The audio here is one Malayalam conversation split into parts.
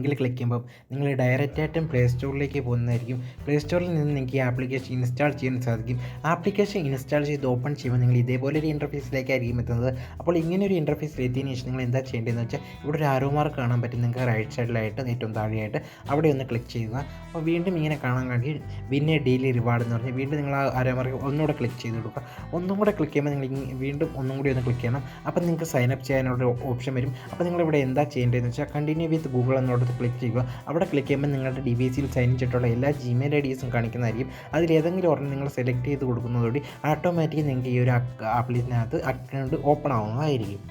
ലിങ്കിൽ ക്ലിക്ക് ചെയ്യുമ്പോൾ നിങ്ങൾ ഡയറക്റ്റായിട്ടും പ്ലേ സ്റ്റോറിലേക്ക് പോകുന്നതായിരിക്കും. പ്ലേ സ്റ്റോറിൽ നിന്ന് നിങ്ങൾക്ക് ഈ ആപ്ലിക്കേഷൻ ഇൻസ്റ്റാൾ ചെയ്യാൻ സാധിക്കും. ആപ്ലിക്കേഷൻ ഇൻസ്റ്റാൾ ചെയ്ത് ഓപ്പൺ ചെയ്യുമ്പോൾ നിങ്ങൾ ഇതേപോലെ ഒരു ഇൻ്റർഫേസിലേക്കായിരിക്കും എത്തുന്നത്. അപ്പോൾ ഇങ്ങനെ ഒരു ഇൻ്റർഫേസിൽ എത്തിയതിനു ശേഷം നിങ്ങൾ എന്താ ചെയ്യേണ്ടതെന്ന് വെച്ചാൽ ഇവിടെ ഒരു ആരോ മാർക്ക് കാണാൻ പറ്റും നിങ്ങൾക്ക് റൈറ്റ് സൈഡിലായിട്ട് ഏറ്റവും താഴെയായിട്ട്. അവിടെ ഒന്ന് ക്ലിക്ക് ചെയ്യുക. അപ്പോൾ വീണ്ടും ഇങ്ങനെ കാണാൻ കഴിയും പിന്നെ ഡെയിലി റിവാർഡ് എന്ന് പറഞ്ഞാൽ വീണ്ടും നിങ്ങൾ ആ ആരോ മാർക്ക് ഒന്നുകൂടെ ക്ലിക്ക് ചെയ്ത് കൊടുക്കുക. ഒന്നും കൂടെ ക്ലിക്ക് ചെയ്യുമ്പോൾ നിങ്ങൾ വീണ്ടും ഒന്നും കൂടി ഒന്ന് ക്ലിക്ക് ചെയ്യണം. അപ്പോൾ നിങ്ങൾക്ക് സൈൻ അപ്പ് ചെയ്യാനുള്ള ഓപ്ഷൻ വരും. അപ്പോൾ നിങ്ങളിവിടെ എന്താ ചെയ്യേണ്ടതെന്ന് വെച്ചാൽ കണ്ടിന്യൂ വിത്ത് ഗൂഗിൾ എന്നോടത്ത് ക്ലിക്ക് ചെയ്യുക. അവിടെ ക്ലിക്ക് ചെയ്യുമ്പോൾ നിങ്ങളുടെ ഡിവൈസിൽ സൈൻ ചെയ്തിട്ടുള്ള എല്ലാ ജിമെയിൽ ഐഡീസും കാണിക്കുന്നതായിരിക്കും. അതിലേതെങ്കിലും ഒരെണ്ണം നിങ്ങൾ സെലക്ട് ചെയ്ത് കൊടുക്കുന്നതോടെ ഓട്ടോമാറ്റിക്കലി നിങ്ങൾക്ക് ഈ ഒരു ആപ്ലിക്കേഷനകത്ത് അക്കൗണ്ട് ഓപ്പൺ ആവുന്നതായിരിക്കും.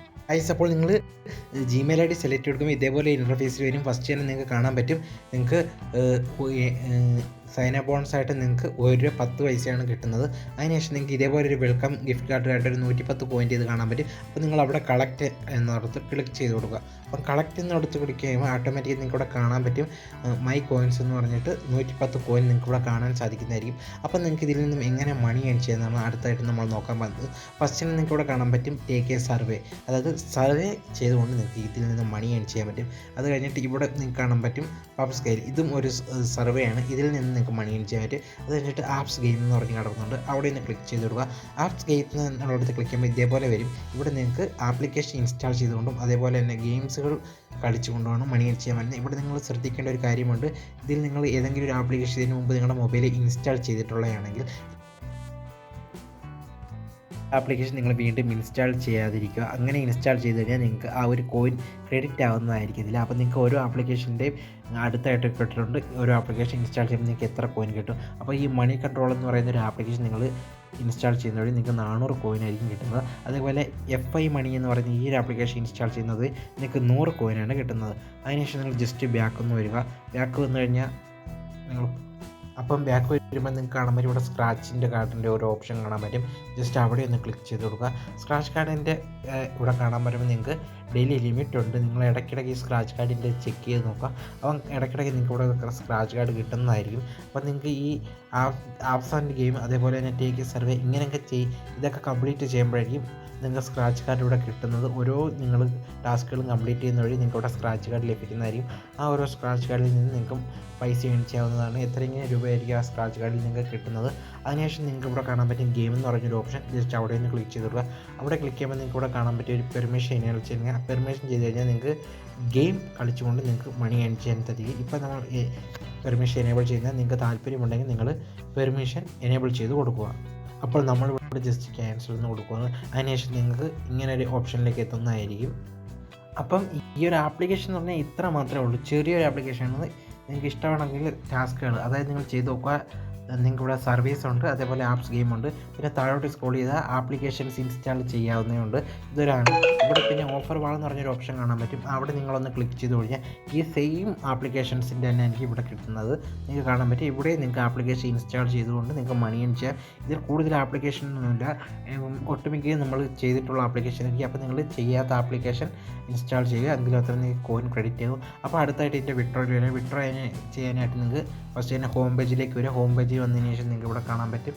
അപ്പോൾ നിങ്ങൾ ജിമെയിൽ ഐ ഡി സെലക്ട് കൊടുക്കുമ്പോൾ ഇതേപോലെ ഇൻ്റർഫേസിൽ വരും. ഫസ്റ്റ് തന്നെ നിങ്ങൾക്ക് കാണാൻ പറ്റും നിങ്ങൾക്ക് സൈൻ അപ്പ് ബോണസായിട്ട് നിങ്ങൾക്ക് ₹10 കിട്ടുന്നത്. അതിനുശേഷം നിങ്ങൾക്ക് ഇതേപോലെ ഒരു വെൽക്കം ഗിഫ്റ്റ് കാർഡായിട്ട് ഒരു 110 പോയിൻ്റ് ചെയ്ത് കാണാൻ പറ്റും. അപ്പോൾ നിങ്ങൾ അവിടെ കളക്ട് എന്നിടത്ത് ക്ലിക്ക് ചെയ്ത് കൊടുക്കുക. അപ്പം കളക്ട് എന്നിടത്ത് ക്ലിക്ക് ചെയ്യുമ്പോൾ ഓട്ടോമാറ്റിക്കലി നിങ്ങൾക്ക് ഇവിടെ കാണാൻ പറ്റും മൈ കോയിൻസ് എന്ന് പറഞ്ഞിട്ട് 110 കോയിൻ നിങ്ങൾക്ക് ഇവിടെ കാണാൻ സാധിക്കുന്നതായിരിക്കും. അപ്പം നിങ്ങൾക്ക് ഇതിൽ നിന്നും എങ്ങനെ മണി ഏൺ ചെയ്യുന്നതാണ് അടുത്തായിട്ട് നമ്മൾ നോക്കാൻ പോകുന്നത്. ഫസ്റ്റിന് നിങ്ങൾക്ക് ഇവിടെ കാണാൻ പറ്റും ടേക്ക് എ സർവേ, അതായത് സർവേ ചെയ്തുകൊണ്ട് നിങ്ങൾക്ക് ഇതിൽ നിന്ന് മണി ഏൺ ചെയ്യാൻ പറ്റും. അത് കഴിഞ്ഞിട്ട് ഇവിടെ നിങ്ങൾക്ക് കാണാൻ പറ്റും പബ്സ് ഗെയിം, ഇതും ഒരു സർവേ ആണ്. ഇതിൽ നിന്ന് നിങ്ങൾക്ക് മണി ഏൺ ചെയ്യാൻ പറ്റും. അത് കഴിഞ്ഞിട്ട് ആപ്സ് ഗെയിം എന്ന് പറഞ്ഞ് കിടക്കുന്നുണ്ട്, അവിടെ നിന്ന് ക്ലിക്ക് ചെയ്ത് കൊടുക്കുക. ആപ്സ് ഗെയിം എന്നുള്ളടത്ത് ക്ലിക്ക് ചെയ്യുമ്പോൾ ഇതേപോലെ വരും. ഇവിടെ നിങ്ങൾക്ക് ആപ്ലിക്കേഷൻ ഇൻസ്റ്റാൾ ചെയ്തുകൊണ്ടും അതേപോലെ തന്നെ ഗെയിംസുകൾ കളിച്ചുകൊണ്ടുമാണ് മണി ഏൺ ചെയ്യാൻ പറ്റുന്നത്. ഇവിടെ നിങ്ങൾ ശ്രദ്ധിക്കേണ്ട ഒരു കാര്യമുണ്ട്, ഇതിൽ നിങ്ങൾ ഏതെങ്കിലും ഒരു ആപ്ലിക്കേഷൻ ഇതിന് മുമ്പ് നിങ്ങളുടെ മൊബൈലിൽ ഇൻസ്റ്റാൾ ചെയ്തിട്ടുള്ളതാണെങ്കിൽ ആപ്ലിക്കേഷൻ നിങ്ങൾ വീണ്ടും ഇൻസ്റ്റാൾ ചെയ്യാതിരിക്കുക. അങ്ങനെ ഇൻസ്റ്റാൾ ചെയ്ത് കഴിഞ്ഞാൽ നിങ്ങൾക്ക് ആ ഒരു കോയിൻ ക്രെഡിറ്റ് ആവുന്നതായിരിക്കത്തില്ല. അപ്പോൾ നിങ്ങൾക്ക് ഓരോ ആപ്ലിക്കേഷൻ്റെയും അടുത്തായിട്ട് കിട്ടിയിട്ടുണ്ട്. ഓരോ ആപ്ലിക്കേഷൻ ഇൻസ്റ്റാൾ ചെയ്യുമ്പോൾ നിങ്ങൾക്ക് എത്ര കോയിൻ കിട്ടും. അപ്പോൾ ഈ മണി കൺട്രോൾ എന്ന് പറയുന്ന ഒരു ആപ്ലിക്കേഷൻ നിങ്ങൾ ഇൻസ്റ്റാൾ ചെയ്യുന്ന വഴി നിങ്ങൾക്ക് 400 കോയിനായിരിക്കും കിട്ടുന്നത്. അതേപോലെ FI മണി എന്ന് പറയുന്ന ഈ ഒരു ആപ്ലിക്കേഷൻ ഇൻസ്റ്റാൾ ചെയ്യുന്നത് നിങ്ങൾക്ക് 100 കോയിനാണ് കിട്ടുന്നത്. അതിനുശേഷം നിങ്ങൾ ജസ്റ്റ് ബാക്ക് ഒന്ന് വരിക. ബാക്ക് വന്നു കഴിഞ്ഞാൽ നിങ്ങൾ ബാക്ക് വരുമ്പോൾ നിങ്ങൾക്ക് കാണാൻ പറ്റും ഇവിടെ സ്ക്രാച്ചിൻ്റെ കാർഡിൻ്റെ ഒരു ഓപ്ഷൻ കാണാൻ പറ്റും. ജസ്റ്റ് അവിടെ ഒന്ന് ക്ലിക്ക് ചെയ്ത് കൊടുക്കുക. സ്ക്രാച്ച് കാർഡിൻ്റെ ഇവിടെ കാണാൻ പറ്റുമ്പോൾ നിങ്ങൾക്ക് ഡെയിലി ലിമിറ്റ് ഉണ്ട്. നിങ്ങൾ ഇടയ്ക്കിടയ്ക്ക് ഈ സ്ക്രാച്ച് കാർഡിൻ്റെ ചെക്ക് ചെയ്ത് നോക്കുക. അപ്പം ഇടയ്ക്കിടയ്ക്ക് നിങ്ങൾക്ക് ഇവിടെ സ്ക്രാച്ച് കാർഡ് കിട്ടുന്നതായിരിക്കും. അപ്പോൾ നിങ്ങൾക്ക് ഈ ആപ്സ് ആൻഡ് ഗെയിം അതേപോലെ തന്നെ ടേക്ക് എ സർവേ ഇങ്ങനെയൊക്കെ ഇതൊക്കെ കംപ്ലീറ്റ് ചെയ്യുമ്പോഴേക്കും നിങ്ങൾക്ക് സ്ക്രാച്ച് കാർഡ് ഇവിടെ കിട്ടുന്നത്. ഓരോ നിങ്ങൾ ടാസ്കുകളും കംപ്ലീറ്റ് ചെയ്യുന്ന വഴി നിങ്ങൾക്ക് ഇവിടെ സ്ക്രാച്ച് കാർഡ് ലഭിക്കുന്നതായിരിക്കും. ആ ഓരോ സ്ക്രാച്ച് കാർഡിൽ നിന്ന് നിങ്ങൾക്ക് പൈസ ഏൺ ചെയ്യാവുന്നതാണ്. എത്രയെങ്കിലും രൂപയായിരിക്കും ആ സ്ക്രാച്ച് കാർഡിൽ നിങ്ങൾക്ക് കിട്ടുന്നത്. അതിനുശേഷം നിങ്ങൾക്ക് ഇവിടെ കാണാൻ പറ്റും ഗെയിം എന്ന് പറഞ്ഞൊരു ഓപ്ഷൻ, ജസ്റ്റ് അവിടെ നിന്ന് ക്ലിക്ക് ചെയ്ത് കൊടുക്കുക. അവിടെ ക്ലിക്ക് ചെയ്യുമ്പോൾ നിങ്ങൾക്ക് ഇവിടെ കാണാൻ പറ്റിയ ഒരു പെർമിഷൻ എനേബിൾ ചെയ്യുക. പെർമിഷൻ ചെയ്ത് കഴിഞ്ഞാൽ നിങ്ങൾക്ക് ഗെയിം കളിച്ചുകൊണ്ട് നിങ്ങൾക്ക് മണി ഏൺ ചെയ്യാൻ സാധിക്കും. ഇപ്പോൾ നമ്മൾ പെർമിഷൻ എനേബിൾ ചെയ്യുന്നത് നിങ്ങൾക്ക് താല്പര്യമുണ്ടെങ്കിൽ നിങ്ങൾ പെർമിഷൻ എനേബിൾ ചെയ്ത് കൊടുക്കുക. അപ്പോൾ നമ്മൾ ഇവിടെ ജസ്റ്റ് ക്യാൻസൽ എന്ന് കൊടുക്കുന്നത്. അതിനുശേഷം നിങ്ങൾക്ക് ഇങ്ങനെ ഒരു ഓപ്ഷനിലേക്ക് എത്തുന്നതായിരിക്കും. അപ്പം ഈ ഒരു ആപ്ലിക്കേഷൻ എന്ന് പറഞ്ഞാൽ ഇത്ര മാത്രമേ ഉള്ളൂ, ചെറിയൊരു ആപ്ലിക്കേഷനാണ്. നിങ്ങൾക്ക് ഇഷ്ടമാണെങ്കിൽ ടാസ്കുകൾ അതായത് നിങ്ങൾ ചെയ്ത് നോക്കുക. നിങ്ങൾക്ക് ഇവിടെ സർവീസ് ഉണ്ട്, അതേപോലെ ആപ്സ് ഗെയിം ഉണ്ട്. പിന്നെ താഴോട്ട് സ്ക്രോൾ ചെയ്താൽ ആപ്ലിക്കേഷൻസ് ഇൻസ്റ്റാൾ ചെയ്യാവുന്നതുണ്ട്. ഇതൊരാണ്. ഇവിടെ പിന്നെ ഓഫർ വാൾ എന്ന് പറഞ്ഞൊരു ഓപ്ഷൻ കാണാൻ പറ്റും. അവിടെ നിങ്ങളൊന്ന് ക്ലിക്ക് ചെയ്ത് കഴിഞ്ഞാൽ ഈ സെയിം ആപ്ലിക്കേഷൻസിൻ്റെ തന്നെ എനിക്ക് ഇവിടെ കിട്ടുന്നത് നിങ്ങൾക്ക് കാണാൻ പറ്റും. ഇവിടെ നിങ്ങൾക്ക് ആപ്ലിക്കേഷൻ ഇൻസ്റ്റാൾ ചെയ്തുകൊണ്ട് നിങ്ങൾക്ക് മണി ഏൺ ചെയ്യാം. ഇതിൽ കൂടുതൽ ആപ്ലിക്കേഷനൊന്നുമില്ല, ഒട്ടുമിക്കയും നമ്മൾ ചെയ്തിട്ടുള്ള ആപ്ലിക്കേഷൻ ആയിരിക്കും. അപ്പോൾ നിങ്ങൾ ചെയ്യാത്ത ആപ്ലിക്കേഷൻ ഇൻസ്റ്റാൾ ചെയ്യുക, എങ്കിലും അത്ര നിങ്ങൾക്ക് കോയിൻ ക്രെഡിറ്റ് ആകും. അപ്പോൾ അടുത്തായിട്ട് ഇതിൻ്റെ വിഡ്രോയിൽ വരാം. വിഡ്രോ ചെയ്യാനായിട്ട് നിങ്ങൾക്ക് ഫസ്റ്റ് തന്നെ ഹോം പേജിലേക്ക് വരും. ഹോം പേജിൽ വന്നതിന് ശേഷം നിങ്ങൾക്ക് ഇവിടെ കാണാൻ പറ്റും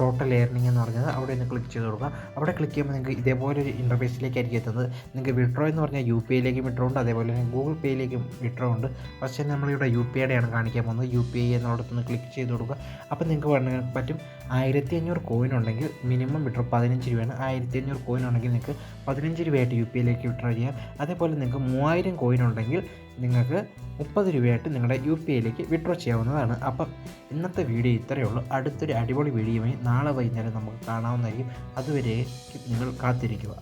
ടോട്ടൽ ഏർണിംഗ് എന്ന് പറഞ്ഞത്. അവിടെ ഒന്ന് ക്ലിക്ക് ചെയ്ത് കൊടുക്കുക. അവിടെ ക്ലിക്ക് ചെയ്യുമ്പോൾ നിങ്ങൾക്ക് ഇതേപോലെ ഒരു ഇൻ്റർഫേസിലേക്കായിരിക്കും എത്തുന്നത്. നിങ്ങൾക്ക് വിഡ്രോ എന്ന് പറഞ്ഞാൽ UPIയിലേക്കും വിഡ്രോ ഉണ്ട്, അതേപോലെ തന്നെ ഗൂഗിൾ പേയിലേക്കും വിഡ്രോ ഉണ്ട്. ഫസ്റ്റ് തന്നെ നമ്മളിവിടെ UPIയുടെയാണ് കാണിക്കാൻ പോകുന്നത്. UPI എന്നിടത്തൊന്ന് ക്ലിക്ക് ചെയ്ത് കൊടുക്കുക. അപ്പോൾ നിങ്ങൾക്ക് വേണമെങ്കിൽ പറ്റും 1500 കോയിൻ ഉണ്ടെങ്കിൽ മിനിമം വിഡ്രോ 15 രൂപയാണ്. 1500 കോയിൻ ഉണ്ടെങ്കിൽ നിങ്ങൾക്ക് 15 രൂപയായിട്ട് UPIയിലേക്ക് വിഡ്രോ ചെയ്യാം. അതേപോലെ നിങ്ങൾക്ക് 3000 കോയിൻ ഉണ്ടെങ്കിൽ നിങ്ങൾക്ക് 30 രൂപയായിട്ട് നിങ്ങളുടെ UPIയിലേക്ക് വിഡ്രോ ചെയ്യാവുന്നതാണ്. അപ്പം ഇന്നത്തെ വീഡിയോ ഇത്രയേ ഉള്ളൂ. അടുത്തൊരു അടിപൊളി വീഡിയോയുമായി നാളെ വൈകുന്നേരം നമുക്ക് കാണാവുന്നതായിരിക്കും. അതുവരെ നിങ്ങൾ കാത്തിരിക്കുക.